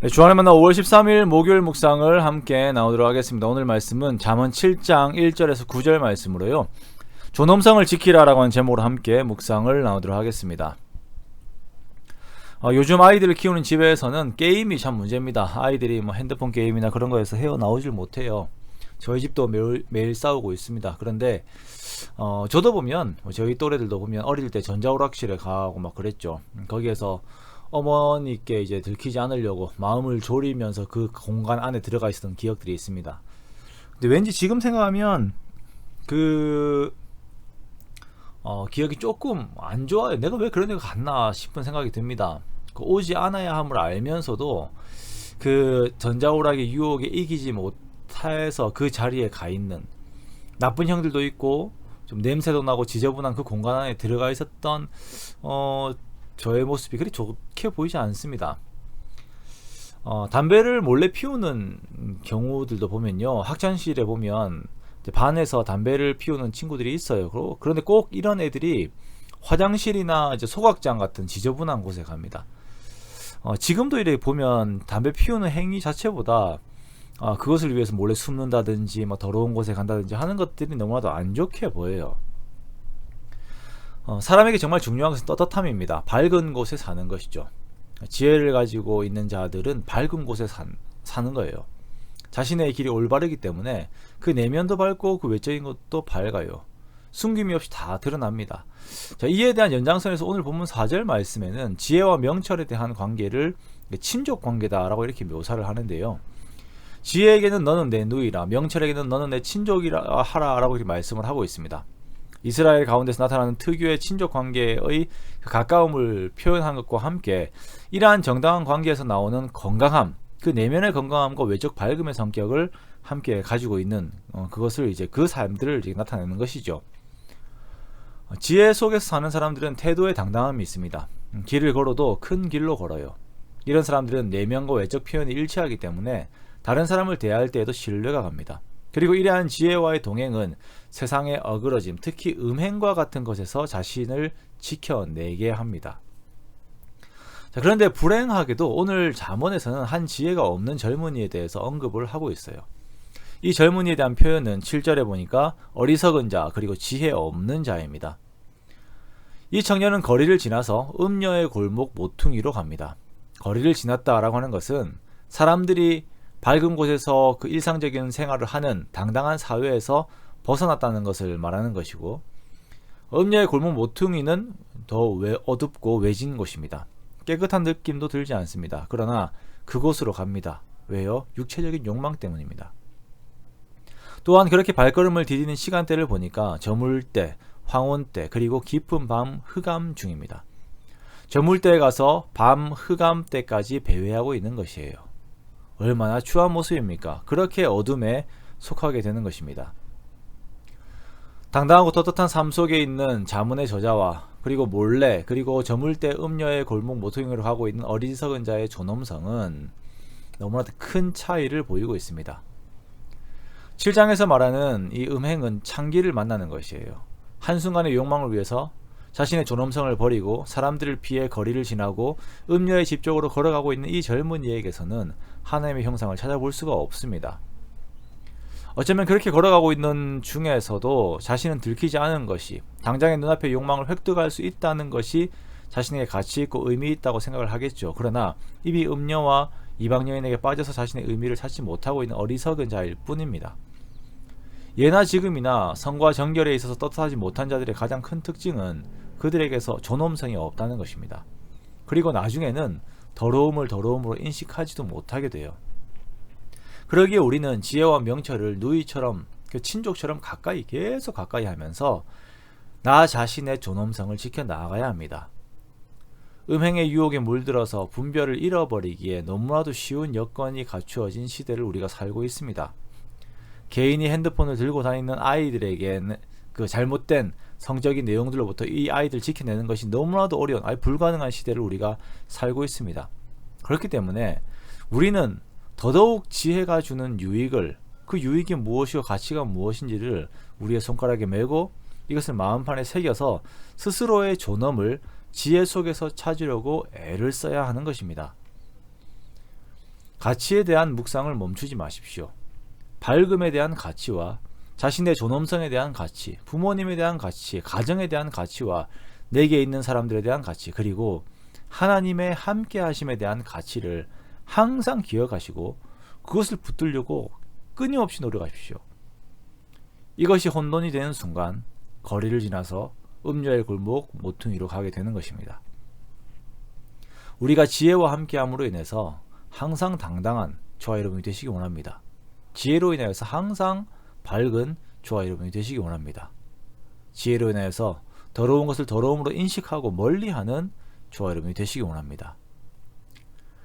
네, 주안의 만나 5월 13일 목요일 묵상을 함께 나오도록 하겠습니다. 오늘 말씀은 잠언 7장 1절에서 9절 말씀으로요. 존엄성을 지키라라고 하는 제목으로 함께 묵상을 나오도록 하겠습니다. 요즘 아이들을 키우는 집에서는 게임이 참 문제입니다. 아이들이 뭐 핸드폰 게임이나 그런 거에서 헤어나오질 못해요. 저희 집도 매일 싸우고 있습니다. 그런데 저도 보면 저희 또래들도 보면 어릴 때 전자오락실에 가고 막 그랬죠. 거기에서 어머니께 이제 들키지 않으려고 마음을 졸이면서 그 공간 안에 들어가 있었던 기억들이 있습니다. 근데 왠지 지금 생각하면 기억이 조금 안 좋아요. 내가 왜 그런 데 갔나 싶은 생각이 듭니다. 오지 않아야 함을 알면서도 그 전자오락의 유혹에 이기지 못해서 그 자리에 가 있는 나쁜 형들도 있고 좀 냄새도 나고 지저분한 그 공간 안에 들어가 있었던 저의 모습이 그리 좋게 보이지 않습니다. 담배를 몰래 피우는 경우들도 보면요, 학창시절에 보면 반에서 담배를 피우는 친구들이 있어요. 그런데 꼭 이런 애들이 화장실이나 이제 소각장 같은 지저분한 곳에 갑니다. 지금도 이렇게 보면 담배 피우는 행위 자체보다 그것을 위해서 몰래 숨는다든지 뭐 더러운 곳에 간다든지 하는 것들이 너무나도 안 좋게 보여요. 사람에게 정말 중요한 것은 떳떳함입니다. 밝은 곳에 사는 것이죠. 지혜를 가지고 있는 자들은 밝은 곳에 사는 거예요. 자신의 길이 올바르기 때문에 그 내면도 밝고 그 외적인 것도 밝아요. 숨김이 없이 다 드러납니다. 자, 이에 대한 연장선에서 오늘 본문 4절 말씀에는 지혜와 명철에 대한 관계를 친족 관계다라고 이렇게 묘사를 하는데요. 지혜에게는 너는 내 누이라, 명철에게는 너는 내 친족이라 하라라고 이렇게 말씀을 하고 있습니다. 이스라엘 가운데서 나타나는 특유의 친족 관계의 가까움을 표현한 것과 함께 이러한 정당한 관계에서 나오는 건강함, 그 내면의 건강함과 외적 밝음의 성격을 함께 가지고 있는 그것을 이제 그 삶들을 이제 나타내는 것이죠. 지혜 속에서 사는 사람들은 태도에 당당함이 있습니다. 길을 걸어도 큰 길로 걸어요. 이런 사람들은 내면과 외적 표현이 일치하기 때문에 다른 사람을 대할 때에도 신뢰가 갑니다. 그리고 이러한 지혜와의 동행은 세상의 어그러짐, 특히 음행과 같은 것에서 자신을 지켜내게 합니다. 자, 그런데 불행하게도 오늘 잠언에서는 한 지혜가 없는 젊은이에 대해서 언급을 하고 있어요. 이 젊은이에 대한 표현은 7절에 보니까 어리석은 자, 그리고 지혜 없는 자입니다. 이 청년은 거리를 지나서 음녀의 골목 모퉁이로 갑니다. 거리를 지났다라고 하는 것은 사람들이 밝은 곳에서 그 일상적인 생활을 하는 당당한 사회에서 벗어났다는 것을 말하는 것이고, 음녀의 골목 모퉁이는 더 어둡고 외진 곳입니다. 깨끗한 느낌도 들지 않습니다. 그러나 그곳으로 갑니다. 왜요? 육체적인 욕망 때문입니다. 또한 그렇게 발걸음을 디디는 시간대를 보니까 저물때, 황혼때, 그리고 깊은 밤 흑암 중입니다. 저물때에 가서 밤 흑암 때까지 배회하고 있는 것이에요. 얼마나 추한 모습입니까? 그렇게 어둠에 속하게 되는 것입니다. 당당하고 떳떳한 삶 속에 있는 잠언의 저자와 그리고 몰래 그리고 저물때 음녀의 골목 모퉁이로 가고 있는 어리석은 자의 존엄성은 너무나도 큰 차이를 보이고 있습니다. 7장에서 말하는 이 음행은 창기를 만나는 것이에요. 한순간의 욕망을 위해서 자신의 존엄성을 버리고 사람들을 피해 거리를 지나고 음녀의 집 쪽으로 걸어가고 있는 이 젊은이에게서는 하나님의 형상을 찾아볼 수가 없습니다. 어쩌면 그렇게 걸어가고 있는 중에서도 자신은 들키지 않은 것이, 당장의 눈앞의 욕망을 획득할 수 있다는 것이 자신에게 가치 있고 의미 있다고 생각을 하겠죠. 그러나 이미 음녀와 이방 여인에게 빠져서 자신의 의미를 찾지 못하고 있는 어리석은 자일 뿐입니다. 예나 지금이나 성과 정결에 있어서 떳떳하지 못한 자들의 가장 큰 특징은 그들에게서 존엄성이 없다는 것입니다. 그리고 나중에는 더러움을 더러움으로 인식하지도 못하게 돼요. 그러기에 우리는 지혜와 명철을 누이처럼, 친족처럼 계속 가까이 하면서 나 자신의 존엄성을 지켜나가야 합니다. 음행의 유혹에 물들어서 분별을 잃어버리기에 너무나도 쉬운 여건이 갖추어진 시대를 우리가 살고 있습니다. 개인이 핸드폰을 들고 다니는 아이들에게는 그 잘못된 성적인 내용들로부터 이 아이들 지켜내는 것이 너무나도 어려운, 불가능한 시대를 우리가 살고 있습니다. 그렇기 때문에 우리는 더더욱 지혜가 주는 유익을, 그 유익이 무엇이고 가치가 무엇인지를 우리의 손가락에 메고 이것을 마음판에 새겨서 스스로의 존엄을 지혜 속에서 찾으려고 애를 써야 하는 것입니다. 가치에 대한 묵상을 멈추지 마십시오. 밝음에 대한 가치와 자신의 존엄성에 대한 가치, 부모님에 대한 가치, 가정에 대한 가치와 내게 있는 사람들에 대한 가치, 그리고 하나님의 함께 하심에 대한 가치를 항상 기억하시고 그것을 붙들려고 끊임없이 노력하십시오. 이것이 혼돈이 되는 순간 거리를 지나서 음녀의 골목 모퉁이로 가게 되는 것입니다. 우리가 지혜와 함께함으로 인해서 항상 당당한 저와 여러분이 되시기 원합니다. 지혜로 인하여서 항상 밝은 저와 여러분이 되시기 원합니다. 지혜로 인하여서 더러운 것을 더러움으로 인식하고 멀리하는 저와 여러분이 되시기 원합니다.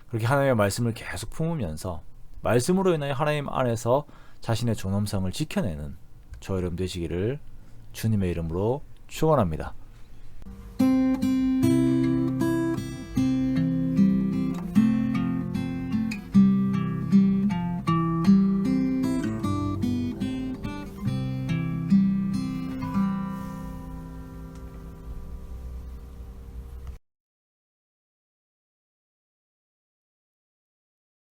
그렇게 하나님의 말씀을 계속 품으면서 말씀으로 인하여 하나님 안에서 자신의 존엄성을 지켜내는 저와 여러분 되시기를 주님의 이름으로 축원합니다.